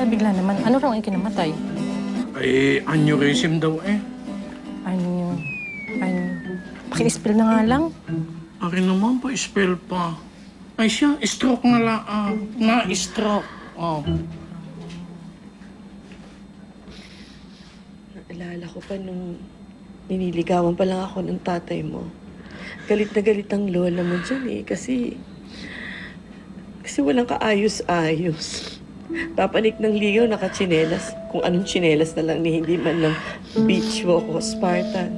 bigla naman? Ano raw ang ikinamatay? Ay, aneurysm daw eh. Ano? Paki-spell na nga lang. Akin naman pa, spell pa. Ay siya, stroke na lang. Na-stroke. Oh. Naalala ko pa nung niniligawan pa lang ako ng tatay mo. Galit na galit ang lola mo dyan eh. Kasi walang kaayos-ayos. Papanik ng ligaw, nakatsinelas. Kung anong tsinelas na lang ni hindi man ng beach walk o Spartan.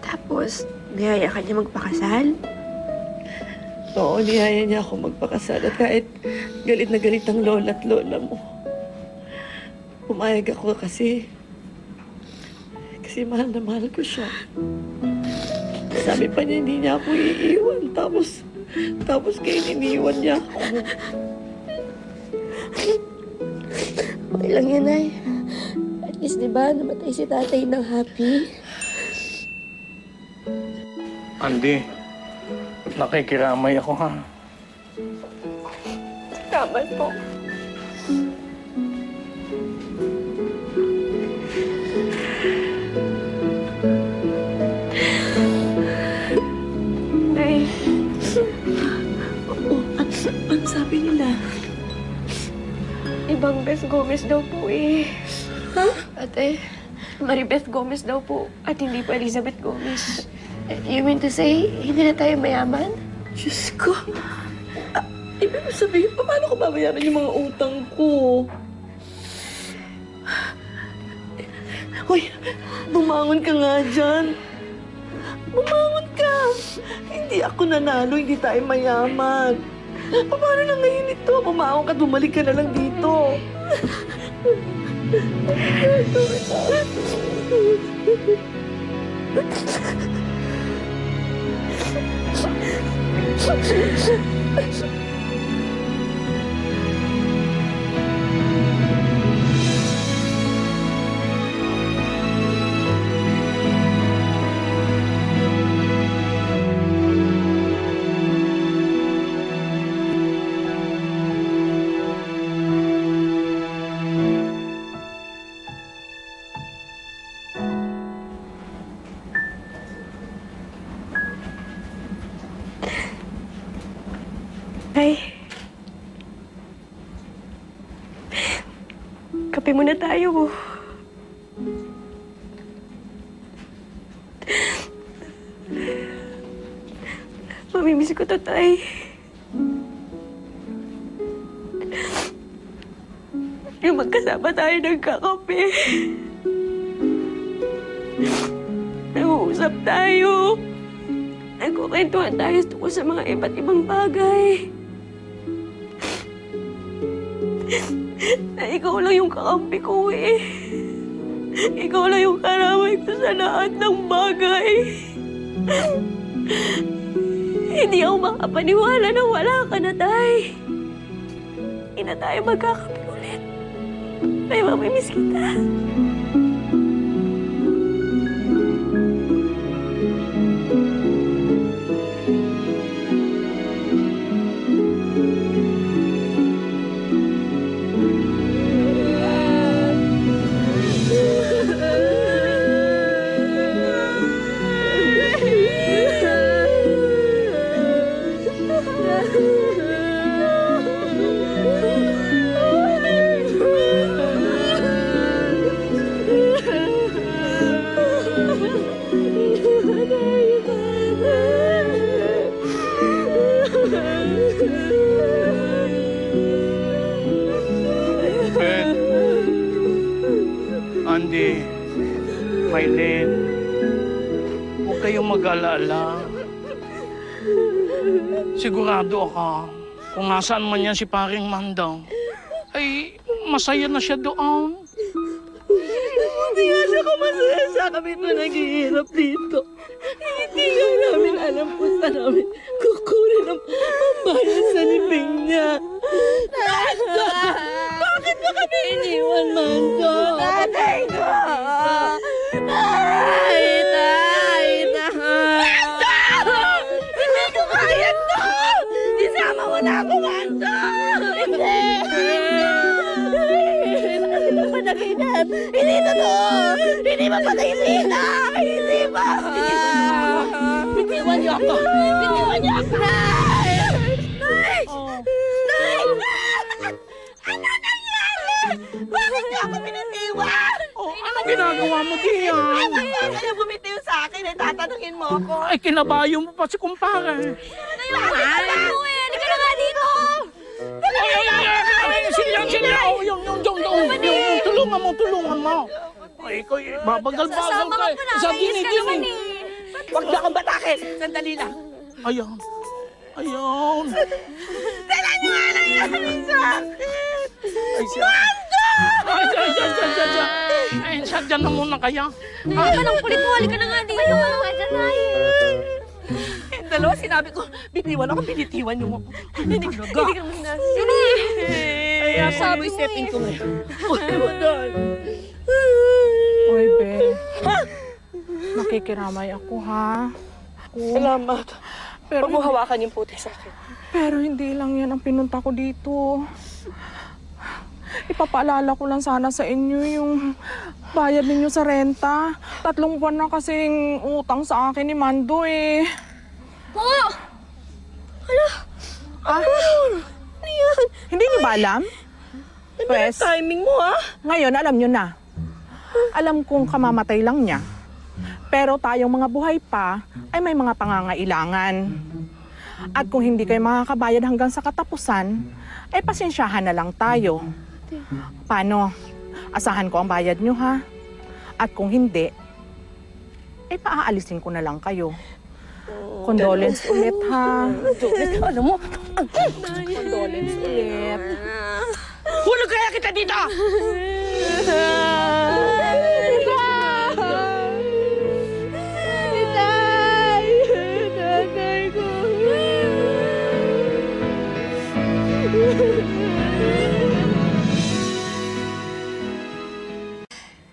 Tapos, niyaya ka niya magpakasal? Oo, niyaya niya ako magpakasal. At kahit galit na galit ang lola at lola mo, pumayag ako kasi mahal na mahal ko siya. Sabi pa niya, hindi niya ako iiwan. Tapos kayo iniwan niya ako. Okay lang yan, Nay. At least, di ba, namatay si tatay ng happy? Andy, nakikiramay ako ha. Salamat po. Nay. Oo, ano sabi nila? Ibang Bes Gomez daw po eh. Ha? Ate, Maribeth Gomez daw po at hindi po Elizabeth Gomez. You mean to say, hindi na tayo mayaman? Diyos ko. Ibig mo sabihin, paano ko babayaran yung mga utang ko? Hoy, bumangon ka nga dyan. Bumangon ka. Hindi ako nanalo, hindi tayo mayaman. Paano na ngayon ito? Bumangon ka, bumalik ka na lang dito. Ay. Kape muna tayo. Mamimiss ko to, Tay. Yung magkasama tayo nagkakape. Nag-uusap tayo. Nagkukwentuhan tayo tungkol sa mga iba't ibang bagay. Na ikaw lang yung kakampi ko eh. Ikaw lang yung karamay ko sa lahat ng bagay. Hindi ako makapaniwala na wala ka na, Tay. Hindi na tayo magkakapi ulit. May mamimiss kita. Andy, Mylene, huwag kayong mag-alala. Sigurado ako, kung nasaan man yan si paring Mandang, ay masaya na siya doon. Hindi nga siya kumasaya sa kami na naghihirap dito. Hindi nga namin alam kung saan namin kukunin ang bayan sa libing niya. Mando! Bakit mo kami iniwan, Mando? Tatay ko! Aita! Hindi ko kaya to! Isama mo na ako, Mando! Hindi! Hindi ba? Bitiwan niyo ako! Bitiwan niyo ako! Nay! Nay! Nay! Ano nangyari? Bakit niyo ako binitiwan? Oh, anong ginagawa mo diyan? Ano yan? Kaya bumitiw sa akin eh, tatanungin mo ako. Ay, kinabayo mo pa si kumpare. Ano yan? Hindi ka na nga dito! Sila! Oh, yung, tulungan mo. Ay, ikaw, babagal-bagal ka. Sa gini-gini. Huwag niyo akong batakin! Sandali lang. Ayun. Dala niyo nga lang yan sa akin! Ay, siya. Ay, siya, dyan na muna kaya. Ay, ka ng kulit mo. Halika na nga dito. Yung dalawa, sinabi ko, bitiwan ako, binitiwan niyo ako. Hindi ka Sige. Kaya sabi mo setting ko ngayon. Uy mo doon. Uy, be. Nakikiramay ako, ha? Salamat. Pero, Huwag mo hawakan yung puti sa akin. pero hindi lang yan ang pinunta ko dito. Ipapaalala ko lang sana sa inyo yung bayad ninyo sa renta. 3 buwan na kasing utang sa akin ni Mando eh. Po! Hindi niyo ba alam? Pwes, Timing mo, ha? ngayon alam niyo na. Alam kong kamamatay lang niya. Pero tayong mga buhay pa ay may mga pangangailangan. At kung hindi kayo makakabayad hanggang sa katapusan, ay pasensyahan na lang tayo. Paano? Asahan ko ang bayad niyo, ha? At kung hindi, ay paaalisin ko na lang kayo. Condolence ulit, ha? Alam mo, Condolence ulit. Hulog kaya kita dito! Nanay ko.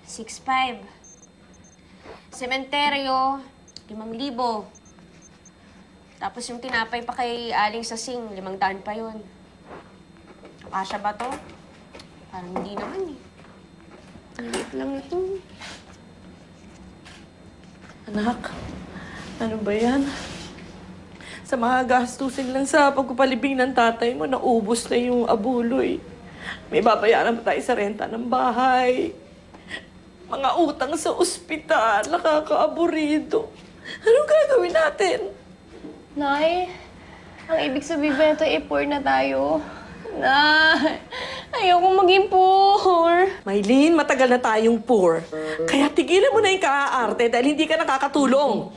6,500. Sementeryo, 5,000. Tapos yung tinapay pa kay Aling Sasing, 500 pa yun. Kasya ba to? Parang hindi naman eh. Ang liit lang ito. Anak, ano ba yan? Sa mga gastusin lang sa pagpapalibing ng tatay mo, naubos na yung abuloy. May babayaran pa tayo sa renta ng bahay. Mga utang sa ospital, nakakaaburido. Anong gagawin natin? Nay, ang ibig sabihin ba nito, poor na tayo? Nay, ayokong maging poor. Maylin, matagal na tayong poor. Kaya tigilan mo na yung kaaarte dahil hindi ka nakakatulong.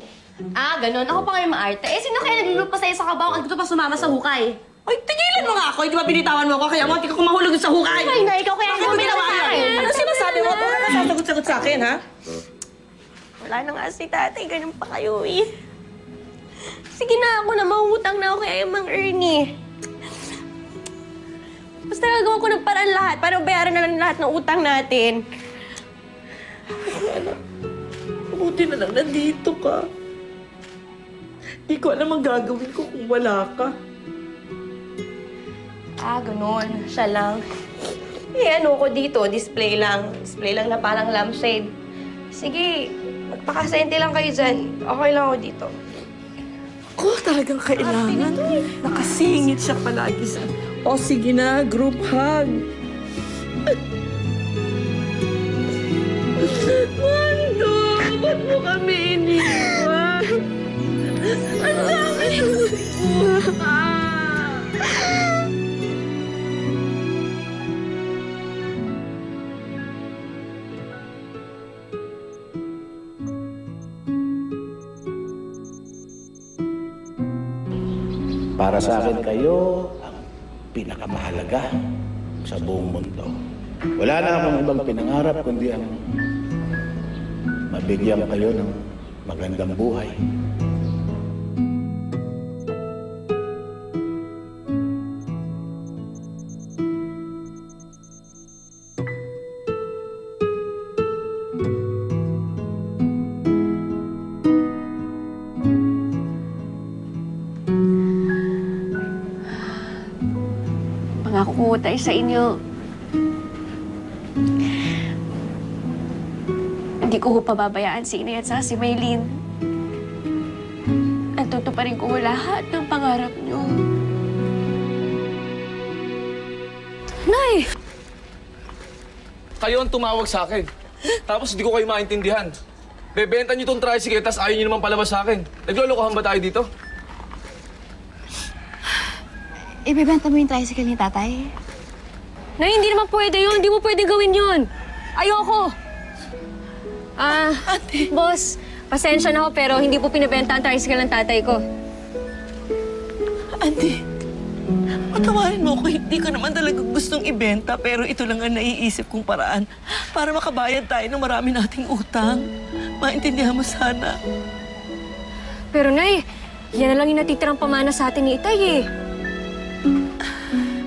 Ah, ganun. Ako pa ngayon maarte. Eh, sino kaya nagluluto pa sa'yo sa kabaw at gusto pa sumama sa hukay? Ay, tigilan mo nga ako. Hindi ba binitawan mo ako? Kaya munti ka kumahulog sa hukay. Ay, na, ikaw kaya Bakit mo ginawa sa yan? akin. Ano sinasabi mo? Bakit ka sasagot-sagot sa akin, ha? Wala na nga si tatay, ganun pa kayo eh. Sige na, ako na, mahutang na ako kay Mang Ernie. Basta gagawa ko ng paraan lahat para bayaran na lang lahat ng utang natin. Buti na lang nandito ka. Di ko alam ang gagawin ko kung wala ka. Ah, ganun. Siya lang. Eh, ano ko dito? Display lang. Display lang na parang lampshade. Sige, magpakasente lang kayo dyan. Okay lang ako dito. Ako talagang kailangan. Nakasingit siya palagi sa... O sige na, group hug. Mando, ba't mo kami iniwan? Ang dami Para sa akin kayo, ang pinakamahalaga sa buong mundo. Wala na akong ibang pinangarap kundi ang mabigyan kayo ng magandang buhay. Pangako ko tayo sa inyo. Hindi ko ho pababayaan si Inay at saka si Maylene. At tutuparin ko ho lahat ng pangarap niyo. Nay! Kayo ang tumawag sa akin. Tapos di ko kayo maintindihan. Bebenta niyo tong tricycle, tapos ayaw niyo naman palabas sa akin. Naglolokohan ba tayo dito? Ibebenta mo yung tricycle ni tatay? Nay, hindi naman pwede yun. Hindi mo pwede gawin yun. Ayoko. Boss, pasensya na ako pero hindi po pinibenta ang tricycle ng tatay ko. Ate, patawarin mo ko. Hindi ko naman talaga gustong ibenta pero ito lang ang naiisip kong paraan para makabayad tayo ng marami nating utang. Maintindihan mo sana. Pero Nay, yan na lang yung natitirang pamana sa atin ni Itay eh.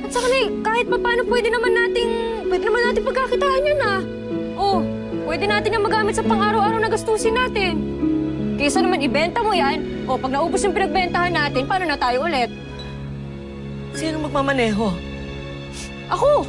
At saka Nay, kahit pa paano pwede naman natin pagkakitaan yan ah. Oh, pwede natin yung magamit sa pang-araw-araw na gastusin natin. Kaysa naman ibenta mo yan, o pag naubos yung pinagbentahan natin, paano na tayo ulit? Sino magmamaneho? Ako!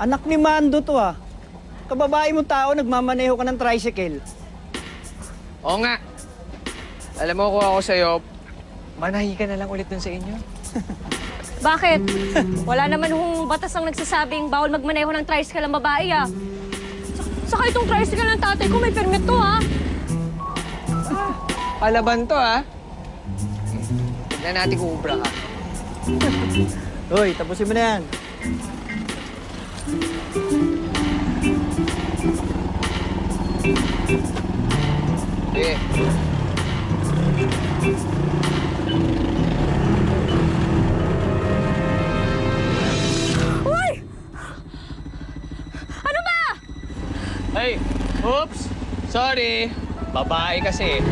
Anak ni Mando to ah. Kababae mo tao, nagmamaneho ka ng tricycle. Oo nga. Alam mo kung ako sa'yo, manahi ka na lang ulit dun sa inyo. Bakit? Wala naman hong batas ang nagsasabing bawal magmaneho ng tricycle ang babae ah. Saka itong tricycle ng tatay ko may permit to ha. Palaban to, ha? Tignan natin kung ubra ka. Hoy, tapusin mo na yan. Sige. Uy! Ano ba? Hey! Oops! Sorry! Babae kasi.